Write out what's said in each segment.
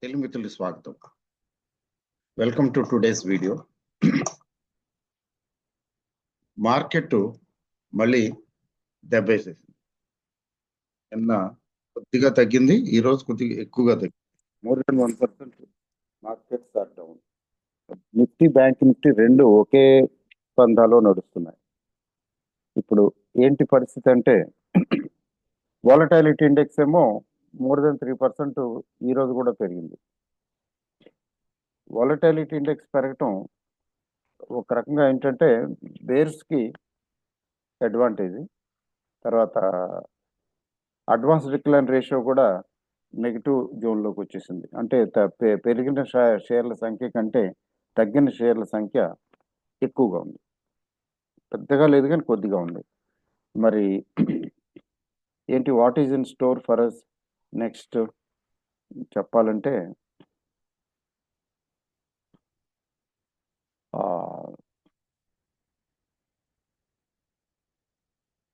తెలుగు మిత్రులకు స్వాగతం. Welcome to today's video. Market మళ్ళీ దెబ్బేసేసింది. నిన్న కొద్దిగా తగ్గింది, ఈ రోజు కొద్దిగా ఎక్కువగా తగ్గింది. More than 1% markets are down. Nifty, bank Nifty రెండు ఒకే పందాలో నడుస్తున్నాయి. ఇప్పుడు ఏంటి పరిస్థితి అంటే వాలటాలిటీ ఇండెక్స్ ఏమో మోర్ దెన్ 3% ఈ రోజు కూడా పెరిగింది. వాలటాలిటీ ఇండెక్స్ పెరగటం ఒక రకంగా ఏంటంటే బేర్స్కి అడ్వాంటేజ్. తర్వాత అడ్వాన్స్ డిక్లైన్ రేషియో కూడా నెగిటివ్ జోన్లోకి వచ్చేసింది. అంటే పెరిగిన షేర్ల సంఖ్య కంటే తగ్గిన షేర్ల సంఖ్య ఎక్కువగా ఉంది. పెద్దగా లేదు కానీ కొద్దిగా ఉంది. మరి ఏంటి, what is in store for us next చెప్పాలంటే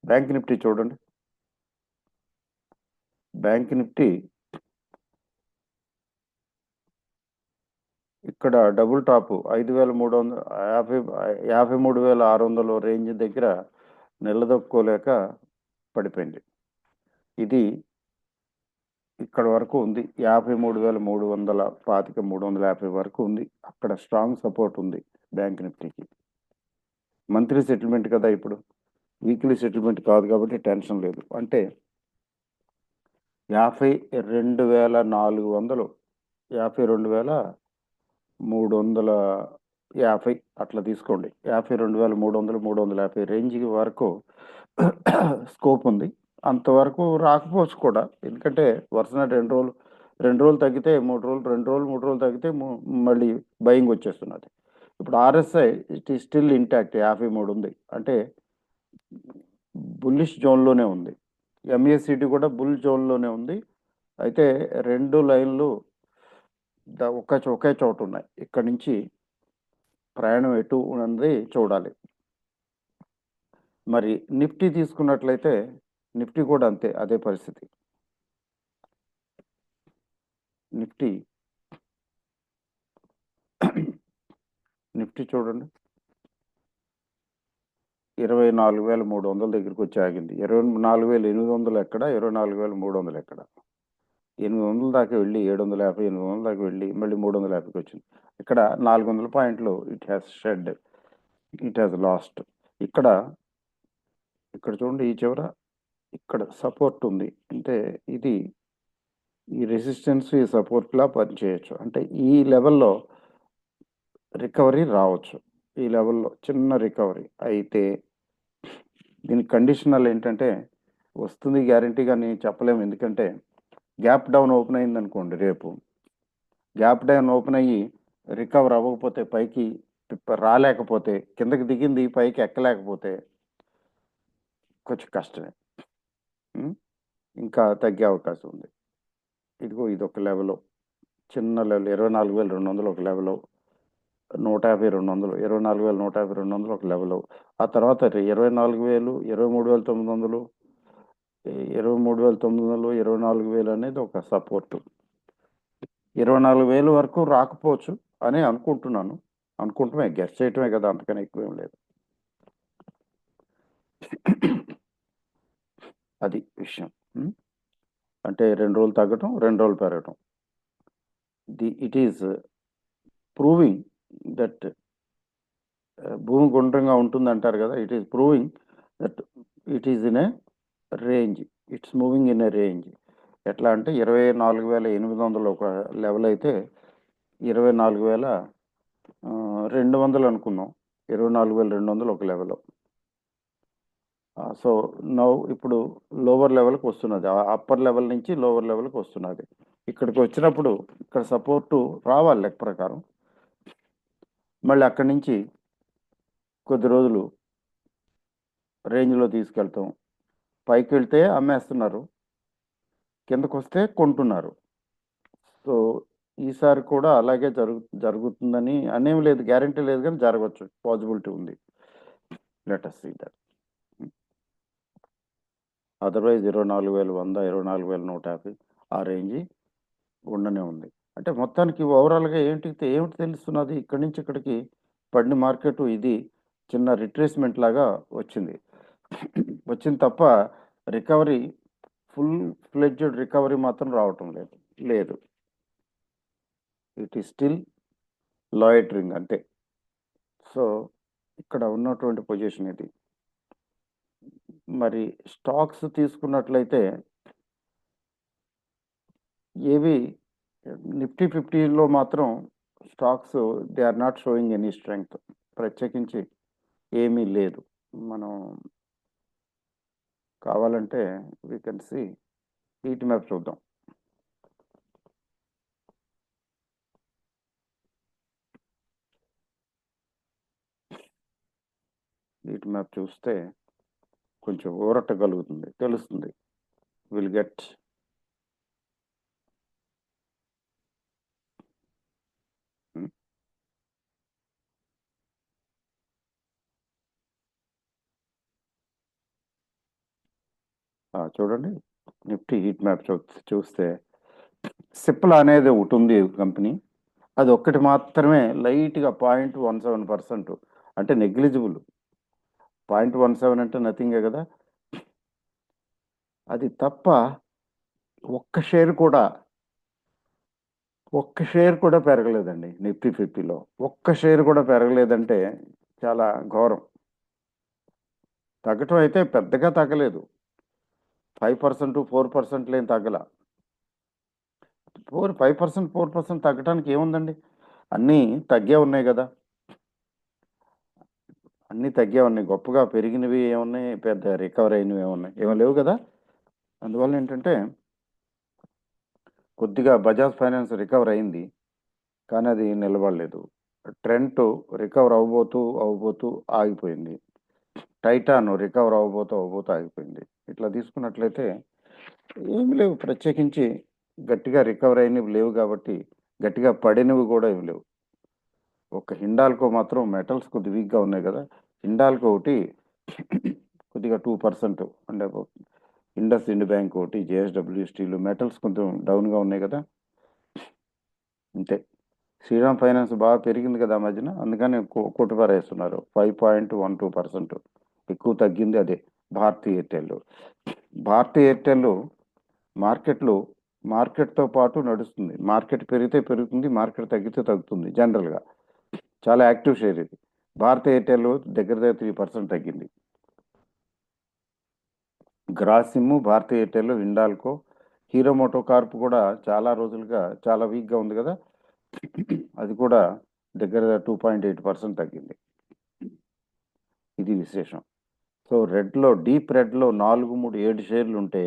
బ్యాంక్ నిఫ్టీ చూడండి. బ్యాంక్ నిఫ్టీ ఇక్కడ డబుల్ టాప్ 53,600 రేంజ్ దగ్గర నిలదొక్కోలేక పడిపోయింది. ఇది ఇక్కడ వరకు ఉంది, 53,325 వరకు ఉంది. అక్కడ స్ట్రాంగ్ సపోర్ట్ ఉంది బ్యాంక్ నిఫ్టీకి. మంత్లీ సెటిల్మెంట్ కదా, ఇప్పుడు వీక్లీ సెటిల్మెంట్ కాదు కాబట్టి టెన్షన్ లేదు. అంటే 52,400, 52,350 అట్లా తీసుకోండి. 52,300, 350 రేంజ్ వరకు స్కోప్ ఉంది. అంతవరకు రాకపోవచ్చు కూడా, ఎందుకంటే వరుసన రెండు రోజులు తగ్గితే 3 రోజులు, 3 రోజులు తగ్గితే మళ్ళీ బయింగ్ వచ్చేస్తున్నది. ఇప్పుడు RSI ఇట్ ఈ స్టిల్ ఇంటాక్ట్, 53 ఉంది, అంటే బుల్లిష్ జోన్లోనే ఉంది. MACD కూడా బుల్ జోన్లోనే ఉంది. అయితే రెండు లైన్లు ఒకే చోట ఉన్నాయి. ఇక్కడి నుంచి ప్రయాణం ఎటు ఉన్నది చూడాలి. మరి నిఫ్టీ తీసుకున్నట్లయితే నిఫ్టీ కూడా అంతే, అదే పరిస్థితి. నిఫ్టీ చూడండి, 24,300 దగ్గరికి వచ్చి ఆగింది. 24,800 ఎక్కడ, 24,300 ఎక్కడ. 800 దాకా వెళ్ళి 750, 800 దాకా వెళ్ళి మళ్ళీ 350కి వచ్చింది. ఇక్కడ 400 పాయింట్లు ఇట్ హ్యాస్ లాస్ట్. ఇక్కడ చూడండి, ఈ చివర ఇక్కడ సపోర్ట్ ఉంది. అంటే ఇది ఈ రెసిస్టెన్స్, ఈ సపోర్ట్లా పనిచేయచ్చు. అంటే ఈ లెవెల్లో రికవరీ రావచ్చు. ఈ లెవెల్లో చిన్న రికవరీ అయితే దీనికి కండిషనల్ ఏంటంటే వస్తుంది గ్యారంటీగా నేను చెప్పలేము. ఎందుకంటే గ్యాప్ డౌన్ ఓపెన్ అయింది అనుకోండి, రేపు గ్యాప్ డౌన్ ఓపెన్ అయ్యి రికవర్ అవ్వకపోతే, పైకి రాలేకపోతే, కిందకి దిగింది పైకి ఎక్కలేకపోతే కొంచెం కష్టమే, ఇంకా తగ్గే అవకాశం ఉంది. ఇదిగో ఇదొక లెవెల్, చిన్న లెవెల్ 24,200 ఒక లెవెల్, 150, 200, 24,150, 200 ఒక లెవెల్. ఆ తర్వాత 24,000, 23,900, 23,900, 24,000 అనేది ఒక సపోర్టు. 24,000 వరకు రాకపోవచ్చు అని అనుకుంటున్నామే, గెస్ చేయటమే కదా, అంతకన్నా ఎక్కువేం లేదు. అది విషయం. అంటే 2 రోజులు తగ్గటం, 2 రోజులు పెరగటం. ఇట్ ఈస్ ప్రూవింగ్ దట్ భూమి గుండ్రంగా ఉంటుంది అంటారు కదా. It is proving that it is in a range, it's moving in a range. ఎట్లా అంటే 24,800 ఒక లెవెల్ అయితే 24,200 అనుకుందాం, 24,200 ఒక లెవెల్. సో నౌ ఇప్పుడు లోవర్ లెవెల్కి వస్తున్నది, అప్పర్ లెవెల్ నుంచి లోవర్ లెవెల్కి వస్తున్నది. ఇక్కడికి వచ్చినప్పుడు ఇక్కడ సపోర్టు రావాలి లెక్క ప్రకారం. మళ్ళీ అక్కడి నుంచి కొద్ది రోజులు రేంజ్లో తీసుకెళ్తాం. పైకి వెళ్తే అమ్మేస్తున్నారు, కిందకు వస్తే కొంటున్నారు. సో ఈసారి కూడా అలాగే జరుగుతుందని అనేం లేదు, గ్యారంటీ లేదు, కానీ జరగవచ్చు, పాసిబిలిటీ ఉంది. Let us see that. Otherwise 24,100, 24,150 ఆ రేంజ్ ఉండనే ఉంది. అంటే మొత్తానికి ఓవరాల్గా ఏమిటి తెలుస్తున్నది ఇక్కడి నుంచి ఇక్కడికి పడిన మార్కెట్ ఇది చిన్న రిట్రేస్మెంట్ లాగా వచ్చింది. వచ్చింది తప్ప రికవరీ ఫుల్ ఫ్లెడ్జ్డ్ రికవరీ మాత్రం రావటం లేదు. లేదు, ఇట్ ఈస్ స్టిల్ లాయిటరింగ్ అంతే. సో ఇక్కడ ఉన్నటువంటి పొజిషన్ ఇది. మరి స్టాక్స్ తీసుకున్నట్లయితే ఏవి నిఫ్టీ 50లో మాత్రం stocks they are not showing any strength. ప్రత్యేకించి ఏమీ లేదు. మనం కావాలంటే we can see heat map చూద్దాం. హీట్ మ్యాప్ చూస్తే కొంచెం ఊరట కలుగుతుంది, తెలుస్తుంది. విల్ గెట్ చూడండి నిఫ్టీ హీట్ మ్యాప్ చూస్తే సిప్లా అనేది ఒకటి ఉంది కంపెనీ. అది ఒక్కటి మాత్రమే లైట్గా 0.17%, అంటే నెగ్లిజిబుల్. 0.17 అంటే నథింగే కదా. అది తప్ప ఒక్క షేర్ కూడా పెరగలేదండి నిఫ్టీ 50లో. ఒక్క షేర్ కూడా పెరగలేదంటే చాలా ఘోరం. తగ్గటం అయితే పెద్దగా తగ్గలేదు, 5% 4% లేని తగ్గల. 5% 4% తగ్గడానికి ఏముందండి, అన్నీ తగ్గే ఉన్నాయి కదా. అన్నీ తగ్గే ఉన్నాయి, గొప్పగా పెరిగినవి ఏమున్నాయి, పెద్ద రికవర్ అయినవి ఏమో లేవు కదా. అందువల్ల ఏంటంటే కొద్దిగా బజాజ్ ఫైనాన్స్ రికవర్ అయింది, కానీ అది నిలబడలేదు. ట్రెంట్ రికవర్ అవ్వబోతూ ఆగిపోయింది. టైటాన్ రికవర్ అవ్వబోతూ ఆగిపోయింది. ఇట్లా తీసుకున్నట్లయితే ఏమి లేవు, ప్రత్యేకించి గట్టిగా రికవర్ అయినవి లేవు కాబట్టి గట్టిగా పడినవి కూడా ఏమి లేవు. ఒక హిండాల్కో మాత్రం మెటల్స్ కొద్ది వీక్గా ఉన్నాయి కదా. హిండాల్కో ఒకటి కొద్దిగా 2%, అంటే ఇండస్ ఇండ్ బ్యాంక్ ఒకటి, జేఎస్డబ్ల్యూ స్టీల్, మెటల్స్ కొంచెం డౌన్గా ఉన్నాయి కదా, అంతే. శ్రీరామ్ ఫైనాన్స్ బాగా పెరిగింది కదా మధ్యన, అందుకని కొట్టుపారేస్తున్నారు. 5.12% ఎక్కువ తగ్గింది. అదే భారతీ ఎయిర్టెల్ మార్కెట్తో పాటు నడుస్తుంది. మార్కెట్ పెరిగితే పెరుగుతుంది, మార్కెట్ తగ్గితే తగ్గుతుంది. జనరల్గా చాలా యాక్టివ్ షేర్ ఇది. భారతీ ఎయిర్టెల్ దగ్గర 3% తగ్గింది. గ్రాసిమ్, భారతీ ఎయిర్టెల్, హిండాల్కో, హీరో మోటో కార్ప్ కూడా చాలా రోజులుగా చాలా వీక్గా ఉంది కదా, అది కూడా దగ్గర 2.8% తగ్గింది. ఇది విశేషం. సో డీప్ రెడ్లో 7 షేర్లు ఉంటే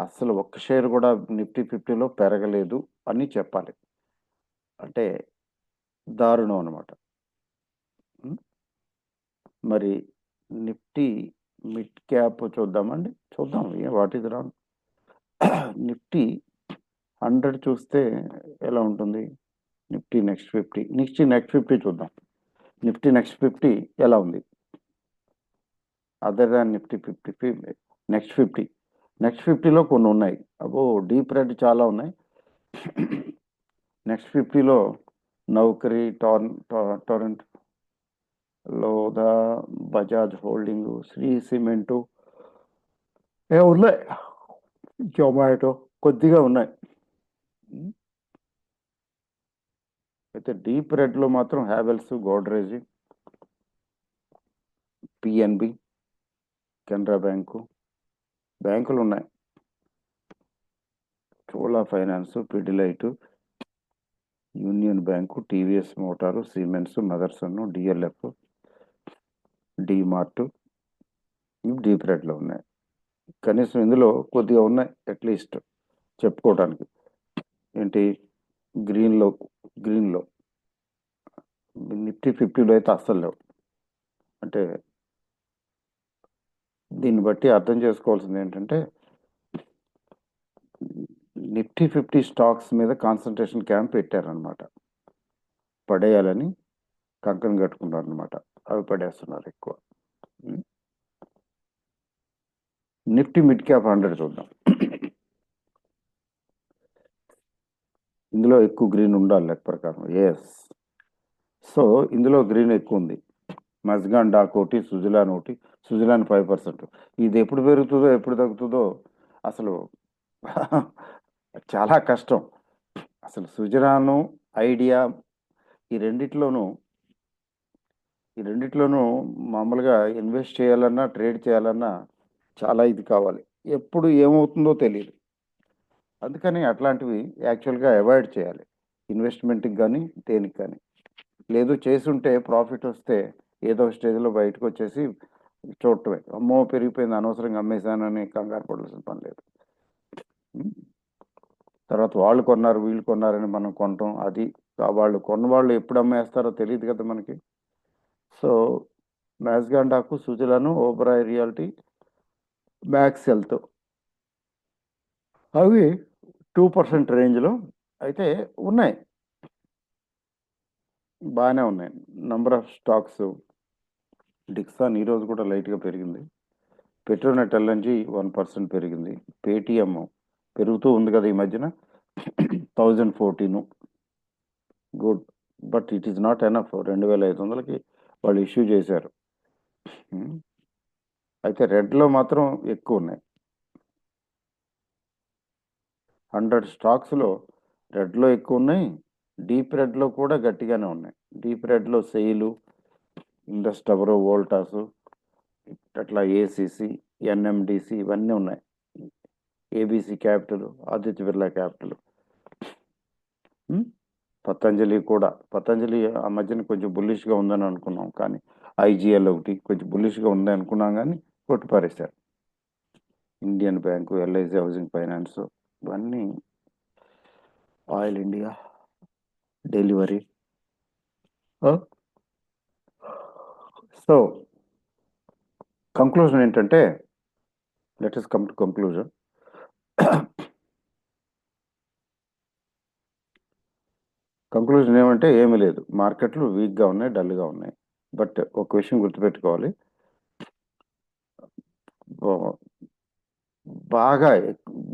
అస్సలు ఒక్క షేర్ కూడా నిఫ్టీ 50లో పెరగలేదు అని చెప్పాలి. అంటే దారుణం అనమాట. మరి నిఫ్టీ మిడ్ క్యాప్ చూద్దామండి. చూద్దాం వాట్ ఈజ్ రాంగ్. నిఫ్టీ 100 చూస్తే ఎలా ఉంటుంది. నిఫ్టీ నెక్స్ట్ 50 చూద్దాం. నిఫ్టీ నెక్స్ట్ 50 ఎలా ఉంది అదర్ దాన్ నిఫ్టీ 50. నెక్స్ట్ 50లో కొన్ని ఉన్నాయి. డీప్ రెడ్ చాలా ఉన్నాయి. నెక్స్ట్ 50లో నౌకరీ, టొరెంట్, లోదా, బజాజ్ హోల్డింగ్, శ్రీ సిమెంటు ఉన్నాయి, జొమాటో కొద్దిగా ఉన్నాయి. అయితే డీప్ రెడ్లో మాత్రం హ్యావెల్స్, గోడ్రేజ్, పిఎన్బి, కెనరా బ్యాంకులు ఉన్నాయి. Chola finance, Pidilite, union bank, TVS motor, cements, Motherson, DLF, DMart ఇవి డీప్ రెడ్లో ఉన్నాయి. కనీసం ఇందులో కొద్దిగా ఉన్నాయి అట్లీస్ట్ చెప్పుకోవడానికి. ఏంటి గ్రీన్లో నిఫ్టీ 50లో అయితే అస్సలు లేవు. అంటే దీన్ని బట్టి అర్థం చేసుకోవాల్సింది ఏంటంటే నిఫ్టీ 50 స్టాక్స్ మీద కాన్సన్ట్రేషన్ క్యాంప్ పెట్టారనమాట. పడేయాలని కంకణం కట్టుకున్నారు అనమాట. అవి పడేస్తున్నారు ఎక్కువ. నిఫ్టీ మిడ్ క్యాప్ 100 చూద్దాం. ఇందులో ఎక్కువ గ్రీన్ ఉండాలి లెక్క ప్రకారం. ఎస్. సో ఇందులో గ్రీన్ ఎక్కువ ఉంది. మజ్గాన్ డాక్ ఒకటి, సుజలాన్ ఒకటి. సుజలాన్ 5%. ఇది ఎప్పుడు పెరుగుతుందో ఎప్పుడు తగ్గుతుందో అసలు చాలా కష్టం. అసలు సుజలాను, ఐడియా ఈ రెండిట్లోనూ మామూలుగా ఇన్వెస్ట్ చేయాలన్నా ట్రేడ్ చేయాలన్నా చాలా ఇది కావాలి. ఎప్పుడు ఏమవుతుందో తెలియదు. అందుకని అట్లాంటివి యాక్చువల్గా అవాయిడ్ చేయాలి, ఇన్వెస్ట్మెంట్కి కానీ దేనికి కానీ. లేదు చేసుంటే ప్రాఫిట్ వస్తే ఏదో స్టేజ్లో బయటకు వచ్చేసి చూడటమే. అమ్మో పెరిగిపోయింది అనవసరంగా అమ్మేశానని కంగారు పడాల్సిన పని లేదు. తర్వాత వాళ్ళు కొన్నారు వీళ్ళు కొన్నారని మనం కొనటం, అది వాళ్ళు కొన్నవాళ్ళు ఎప్పుడు అమ్మేస్తారో తెలియదు కదా మనకి. So Mazagon dock, Suzlon, Oberoi realty, Max health అవి 2% రేంజ్లో అయితే ఉన్నాయి, బాగానే ఉన్నాయి. నంబర్ ఆఫ్ స్టాక్స్ డిక్సాన్ ఈరోజు కూడా లైట్గా పెరిగింది. పెట్రోనెట్ ఎల్ఎన్జీ 1% పెరిగింది. పేటిఎం పెరుగుతూ ఉంది కదా ఈ మధ్యన 1014. Good, but it is not enough. 2500కి వాళ్ళు ఇష్యూ చేశారు. అయితే రెడ్లో మాత్రం ఎక్కువ ఉన్నాయి. 100 స్టాక్స్లో రెడ్లో ఎక్కువ ఉన్నాయి. డీప్ రెడ్లో కూడా గట్టిగానే ఉన్నాయి. డీప్ రెడ్లో సెయిలు, ఇండస్ టవర్, వోల్టాసు, అట్లా ఏసీసీ, ఎన్ఎండిసి ఇవన్నీ ఉన్నాయి. ABC capital, Aditya Birla capital, Patanjali కూడా. పతంజలి ఆ మధ్యన కొంచెం బుల్లిష్గా ఉందని అనుకున్నాం, కానీ ఐజీఎల్ ఒకటి కొంచెం బుల్లిష్గా ఉంది అనుకున్నాం, కానీ కొట్టిపారేశారు. Indian bank, LIC housing finance ఇవన్నీ, oil India, Delhivery. So conclusion ఏంటంటే, let us come to conclusion. Conclusion ఏమంటే ఏమీ లేదు, మార్కెట్లు వీక్గా ఉన్నాయి, డల్గా ఉన్నాయి. బట్ ఒక విషయం గుర్తుపెట్టుకోవాలి,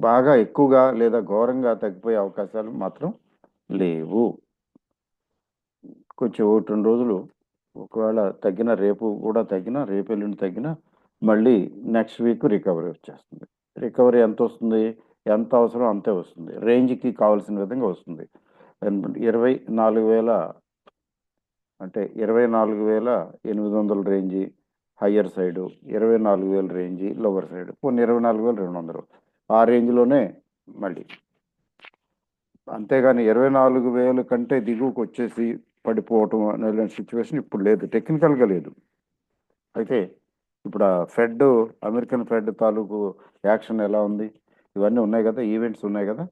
బాగా ఎక్కువగా లేదా ఘోరంగా తగ్గిపోయే అవకాశాలు మాత్రం లేవు. కొంచెం 1-2 రోజులు ఒకవేళ తగ్గిన, రేపు కూడా తగ్గిన, రేపు ఎల్లుండి తగ్గిన, మళ్ళీ నెక్స్ట్ వీక్ రికవరీ వచ్చేస్తుంది. రికవరీ ఎంత వస్తుంది, ఎంత అవసరం అంతే వస్తుంది, రేంజ్కి కావాల్సిన విధంగా వస్తుంది. 24,000 అంటే 24,800 range higher side, 24,000 range lower side, కొన్ని 24,200 ఆ రేంజ్లోనే మళ్ళీ. అంతేగాని 24,000 కంటే దిగువకు వచ్చేసి పడిపోవటం అనే సిచ్యువేషన్ ఇప్పుడు లేదు, టెక్నికల్గా లేదు. అయితే ఇప్పుడు ఆ ఫెడ్, అమెరికన్ ఫెడ్ తాలూకు యాక్షన్ ఎలా ఉంది, ఇవన్నీ ఉన్నాయి కదా, ఈవెంట్స్ ఉన్నాయి కదా,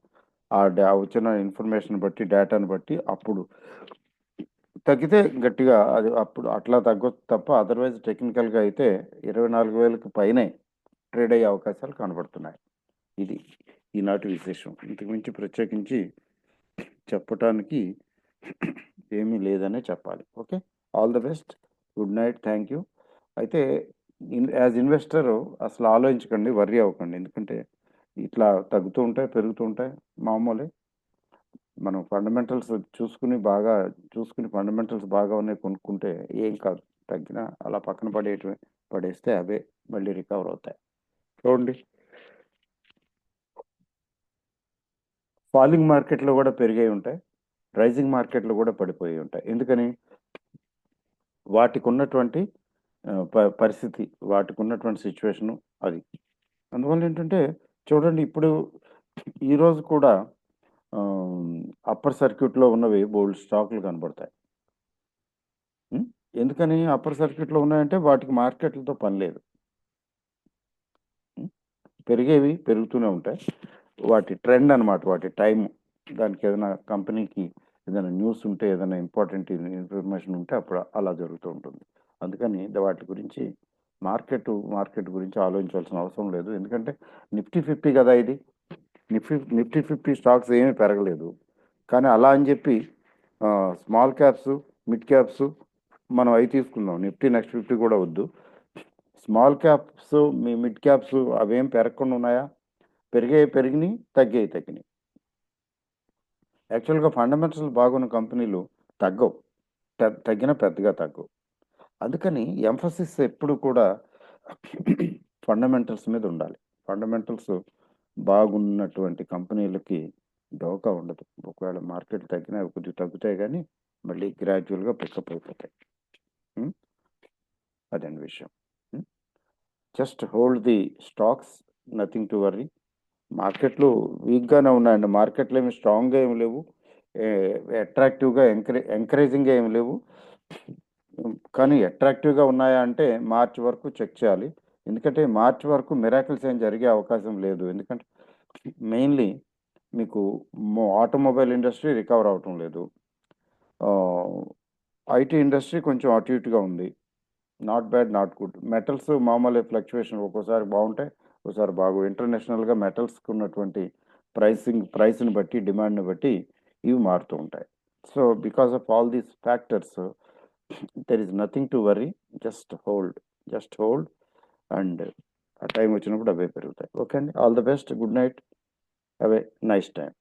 ఆ వచ్చిన ఇన్ఫర్మేషన్ బట్టి, డేటాను బట్టి అప్పుడు తగ్గితే గట్టిగా అది అప్పుడు అట్లా తగ్గొచ్చు తప్ప, అదర్వైజ్ టెక్నికల్గా అయితే 24,000కి పైనే ట్రేడ్ అయ్యే అవకాశాలు కనబడుతున్నాయి. ఇది ఈనాటి విశేషం. ఇంతకుమించి ప్రత్యేకించి చెప్పటానికి ఏమీ లేదనే చెప్పాలి. Okay, all the best, good night, thank you. అయితే యాజ్ ఇన్వెస్టర్ అసలు ఆలోచించకండి, వర్రీ అవ్వకండి, ఎందుకంటే ఇట్లా తగ్గుతూ ఉంటాయి, పెరుగుతూ ఉంటాయి, మామూలే. మనం ఫండమెంటల్స్ చూసుకుని ఫండమెంటల్స్ బాగా ఉన్నాయి కొనుక్కుంటే ఏం కాదు, తగ్గినా అలా పక్కన పడేస్తే అవే మళ్ళీ రికవర్ అవుతాయి. చూడండి, ఫాలింగ్ మార్కెట్లో కూడా పెరిగాయి ఉంటాయి, రైజింగ్ మార్కెట్లో కూడా పడిపోయి ఉంటాయి. ఎందుకని? వాటికి ఉన్నటువంటి పరిస్థితి, వాటికి ఉన్నటువంటి సిచ్యువేషను అది. అందువల్ల ఏంటంటే చూడండి, ఇప్పుడు ఈరోజు కూడా అప్పర్ సర్క్యూట్లో ఉన్నవి బోల్డ్ స్టాకులు కనబడతాయి. ఎందుకని అప్పర్ సర్క్యూట్లో ఉన్నాయంటే వాటికి మార్కెట్లతో పని లేదు. పెరిగేవి పెరుగుతూనే ఉంటాయి, వాటి ట్రెండ్ అనమాట, వాటి టైం. దానికి ఏదైనా కంపెనీకి ఏదైనా న్యూస్ ఉంటే, ఏదైనా ఇంపార్టెంట్ ఇన్ఫర్మేషన్ ఉంటే అప్పుడు అలా జరుగుతూ ఉంటుంది. అందుకని వాటి గురించి మార్కెట్ గురించి ఆలోచించాల్సిన అవసరం లేదు. ఎందుకంటే నిఫ్టీ 50 కదా ఇది, నిఫ్టీ 50 స్టాక్స్ ఏమీ పెరగలేదు. కానీ అలా అని చెప్పి స్మాల్ క్యాప్స్, మిడ్ క్యాప్స్ మనం అవి తీసుకుందాం, నిఫ్టీ నెక్స్ట్ 50 కూడా వద్దు. స్మాల్ క్యాప్స్, మీ మిడ్ క్యాప్స్ అవేం పెరగకుండా ఉన్నాయా? పెరిగినాయి, తగ్గినాయి. యాక్చువల్గా ఫండమెంటల్స్ బాగున్న కంపెనీలు తగ్గవు, తగ్గిన పెద్దగా తగ్గవు. అందుకని ఎంఫసిస్ ఎప్పుడు కూడా ఫండమెంటల్స్ మీద ఉండాలి. ఫండమెంటల్స్ బాగున్నటువంటి కంపెనీలకి డోకా ఉండదు. ఒకవేళ మార్కెట్ తగ్గినా కొద్దిగా తగ్గుతాయి, కానీ మళ్ళీ గ్రాడ్యువల్గా పికప్ అయిపోతాయి. అదండి విషయం. Just hold the stocks, nothing to worry. మార్కెట్లు వీక్గానే ఉన్నాయండి. మార్కెట్లు ఏమి స్ట్రాంగ్గా ఏమి లేవు, అట్రాక్టివ్గా ఎంకరేజింగ్గా ఏమి లేవు. కానీ అట్రాక్టివ్గా ఉన్నాయా అంటే మార్చ్ వరకు చెక్ చేయాలి. ఎందుకంటే మార్చ్ వరకు మిరాకిల్స్ ఏం జరిగే అవకాశం లేదు. ఎందుకంటే మెయిన్లీ మీకు ఆటోమొబైల్ ఇండస్ట్రీ రికవర్ అవటం లేదు. ఐటీ ఇండస్ట్రీ కొంచెం అటు ఇటుగా ఉంది. Not bad, not good. Metals మామూలు ఫ్లక్చువేషన్, ఒక్కోసారి బాగుంటాయి, ఒకసారి బాగు. ఇంటర్నేషనల్గా మెటల్స్కి ఉన్నటువంటి ప్రైస్ని బట్టి, డిమాండ్ని బట్టి ఇవి మారుతూ ఉంటాయి. So because of all these factors there is nothing to worry. Just hold and ఆ టైం వచ్చినప్పుడు అవే పెరుగుతాయి. ఓకే అండి, all the best, good night, have a nice time.